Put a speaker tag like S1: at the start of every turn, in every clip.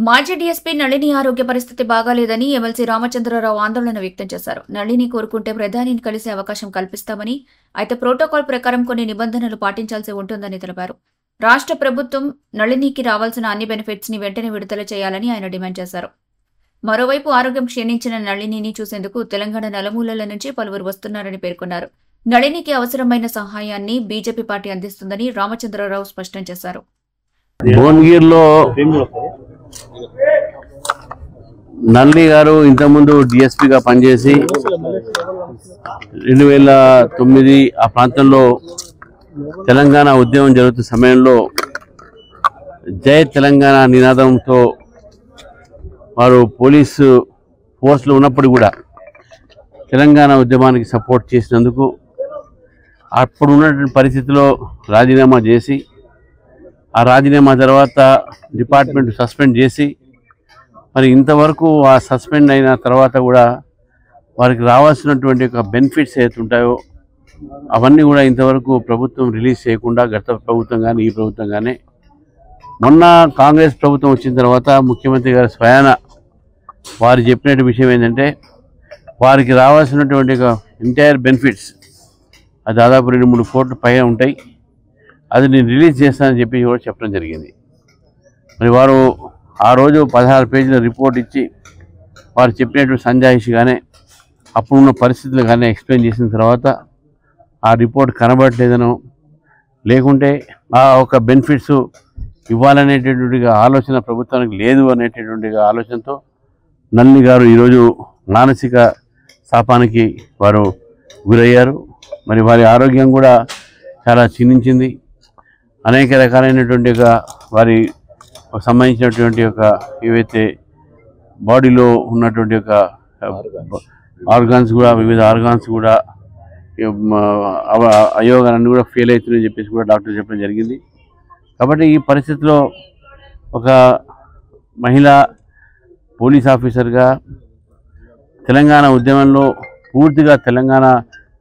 S1: మాజీ డీఎస్పీ నళిని ఆరోగ్య పరిస్థితి బాగాలేదని ఎమ్మెల్సీ రామచంద్రరావు ఆందోళన వ్యక్తం చేశారు. నళిని కోరుకుంటే ప్రధానిని కలిసే అవకాశం కల్పిస్తామని, అయితే ప్రోటోకాల్ ప్రకారం కొన్ని నిబంధనలు పాటించాల్సి ఉంటుందని తెలిపారు. రాష్ట్ర ప్రభుత్వం నళినికి రావాల్సిన అన్ని బెనిఫిట్స్ ని వెంటనే విడుదల చేయాలని ఆయన డిమాండ్ చేశారు. మరోవైపు ఆరోగ్యం క్షీణించిన నళినిని చూసేందుకు తెలంగాణ నలుమూలల నుంచి పలువురు వస్తున్నారని పేర్కొన్నారు. నళినికి అవసరమైన సహాయాన్ని బీజేపీ పార్టీ అందిస్తుందని రామచంద్రరావు స్పష్టం చేశారు.
S2: నళిని గారు ఇంతకుముందు డిఎస్పీగా పనిచేసి 2009 ఆ ప్రాంతంలో తెలంగాణ ఉద్యమం జరుగుతున్న సమయంలో జై తెలంగాణ నినాదంతో వారు పోలీసు ఫోర్స్లో ఉన్నప్పుడు కూడా తెలంగాణ ఉద్యమానికి సపోర్ట్ చేసినందుకు అప్పుడు ఉన్నటువంటి పరిస్థితిలో రాజీనామా చేసి, ఆ రాజీనామా తర్వాత డిపార్ట్మెంట్ సస్పెండ్ చేసి, మరి ఇంతవరకు ఆ సస్పెండ్ అయిన తర్వాత కూడా వారికి రావాల్సినటువంటి ఒక బెనిఫిట్స్ ఏదైతే ఉంటాయో అవన్నీ కూడా ఇంతవరకు ప్రభుత్వం రిలీజ్ చేయకుండా, గత ప్రభుత్వం కానీ ఈ ప్రభుత్వం కానీ, మొన్న కాంగ్రెస్ ప్రభుత్వం వచ్చిన తర్వాత ముఖ్యమంత్రి గారు స్వయాన వారు చెప్పిన విషయం ఏంటంటే వారికి రావాల్సినటువంటి ఒక ఎంటైర్ బెనిఫిట్స్ అది దాదాపు 2-3 కోట్ల పైన ఉంటాయి, అది నేను రిలీజ్ చేస్తానని చెప్పి కూడా చెప్పడం జరిగింది. మరి వారు ఆ రోజు 16 పేజీల రిపోర్ట్ ఇచ్చి వారు చెప్పినటువంటి సంజాయిషిగానే అప్పుడున్న పరిస్థితులు కానీ ఎక్స్ప్లెయిన్ చేసిన తర్వాత ఆ రిపోర్ట్ కనబడట్లేదనో, లేకుంటే ఆ ఒక బెనిఫిట్స్ ఇవ్వాలనేటటువంటి ఆలోచన ప్రభుత్వానికి లేదు అనేటటువంటి ఆలోచనతో నళిని గారు ఈరోజు మానసిక శాపానికి వారు గురయ్యారు. మరి వారి ఆరోగ్యం కూడా చాలా క్షీణించింది. అనేక రకాలైనటువంటి వారి సంబంధించినటువంటి ఏవైతే బాడీలో ఉన్నటువంటి ఆర్గాన్స్ కూడా, వివిధ ఆర్గాన్స్ కూడా అయోగాలన్నీ కూడా ఫెయిల్ అవుతున్నాయని చెప్పేసి కూడా డాక్టర్ చెప్పడం జరిగింది. కాబట్టి ఈ పరిస్థితిలో ఒక మహిళా పోలీస్ ఆఫీసర్గా తెలంగాణ ఉద్యమంలో పూర్తిగా తెలంగాణ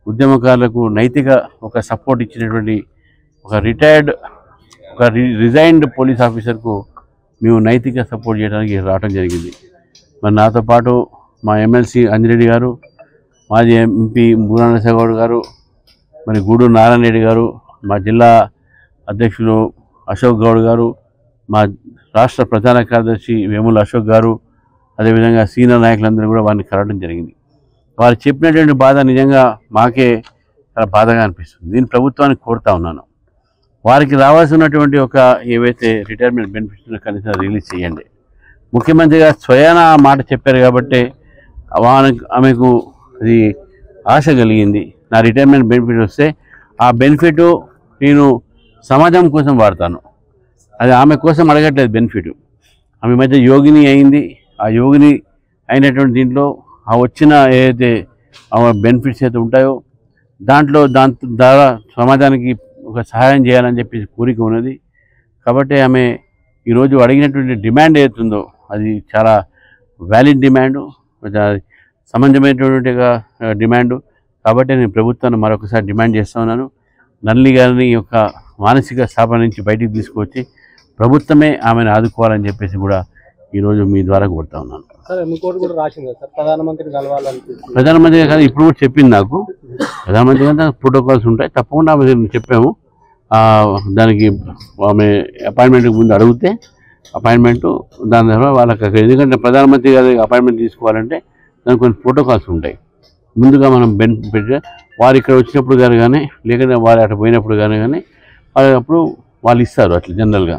S2: ఉద్యమకారులకు నైతిక ఒక సపోర్ట్ ఇచ్చినటువంటి ఒక రిజైన్డ్ పోలీస్ ఆఫీసర్కు మేము నైతిక సపోర్ట్ చేయడానికి రావడం జరిగింది. మరి నాతో పాటు మా ఎమ్మెల్సీ అంజిరెడ్డి గారు, మాజీ ఎంపీ మూలానరసింహ గౌడ్ గారు, మరి గూడూరు నారాయణ రెడ్డి గారు, మా జిల్లా అధ్యక్షులు అశోక్ గౌడ్ గారు, మా రాష్ట్ర ప్రధాన కార్యదర్శి వేముల అశోక్ గారు, అదేవిధంగా సీనియర్ నాయకులందరూ కూడా వారిని కలవడం జరిగింది. వారు చెప్పినటువంటి బాధ నిజంగా మాకే చాలా బాధగా అనిపిస్తుంది. నేను ప్రభుత్వానికి కోరుతా ఉన్నాను, వారికి రావాల్సినటువంటి ఏవైతే రిటైర్మెంట్ బెనిఫిట్స్ కనీసం రిలీజ్ చేయండి. ముఖ్యమంత్రిగా స్వయాన ఆ మాట చెప్పారు కాబట్టి ఆమెకు అది ఆశ కలిగింది. నా రిటైర్మెంట్ బెనిఫిట్ వస్తే ఆ బెనిఫిట్ నేను సమాజం కోసం వాడతాను, అది ఆమె కోసం అడగట్లేదు బెనిఫిట్. ఆమె మధ్య యోగిని అయింది. ఆ యోగిని అయినటువంటి దీంట్లో ఆ వచ్చిన ఏదైతే బెనిఫిట్స్ అయితే ఉంటాయో దాని ద్వారా సమాజానికి ఒక సహాయం చేయాలని చెప్పి కోరిక ఉన్నది. కాబట్టి ఆమె ఈరోజు అడిగినటువంటి డిమాండ్ ఏదైతుందో అది చాలా వ్యాలిడ్ డిమాండు, సమంజసమైనటువంటి డిమాండు. కాబట్టి నేను ప్రభుత్వాన్ని మరొకసారి డిమాండ్ చేస్తూ ఉన్నాను, నళిని గారిని మానసిక స్థాపన నుంచి బయటికి తీసుకొచ్చి ప్రభుత్వమే ఆమెను ఆదుకోవాలని చెప్పేసి కూడా ఈరోజు మీ ద్వారా కోరుతా ఉన్నాను. ప్రధానమంత్రి కానీ ఇప్పుడు కూడా చెప్పింది నాకు, ప్రధానమంత్రి గారు ప్రోటోకాల్స్ ఉంటాయి తప్పకుండా చెప్పాము. దానికి ఆమె అపాయింట్మెంట్కి ముందు అడిగితే అపాయింట్మెంటు దాని ద్వారా వాళ్ళకి, ఎందుకంటే ప్రధానమంత్రి గారి అపాయింట్మెంట్ తీసుకోవాలంటే దానికి కొన్ని ప్రోటోకాల్స్ ఉంటాయి. ముందుగా మనం బెనిఫిట్ వారు ఇక్కడ వచ్చినప్పుడు కానీ లేకపోతే వారు అటు పోయినప్పుడు కానీ అప్పుడు వాళ్ళు ఇస్తారు. అట్లా జనరల్గా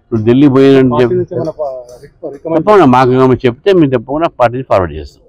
S2: ఇప్పుడు ఢిల్లీ పోయినని చెప్పి తప్పకుండా మాకు చెప్తే మేము తప్పకుండా పార్టీని ఫార్వర్డ్ చేస్తాం.